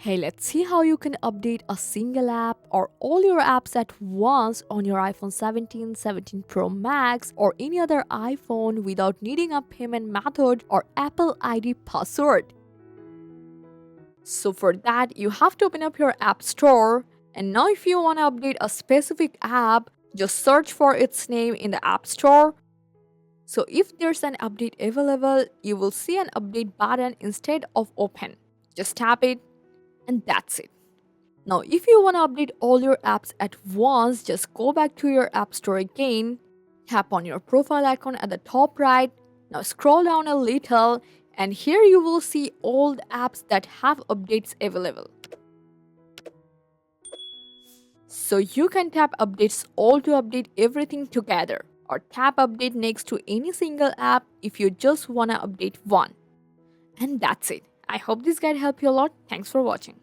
Hey, let's see how you can update a single app or all your apps at once on your iPhone 17, 17 Pro Max, or any other iPhone without needing a payment method or Apple ID password. So for that, you have to open up your App Store, and now if you want to update a specific app, just search for its name in the App Store. So if there's an update available, you will see an update button instead of open. Just tap it and that's it. Now, if you want to update all your apps at once, just go back to your App Store again, tap on your profile icon at the top right. Now, scroll down a little, and here you will see all the apps that have updates available. So, you can tap updates all to update everything together, or tap update next to any single app if you just want to update one. And that's it. I hope this guide helped you a lot. Thanks for watching.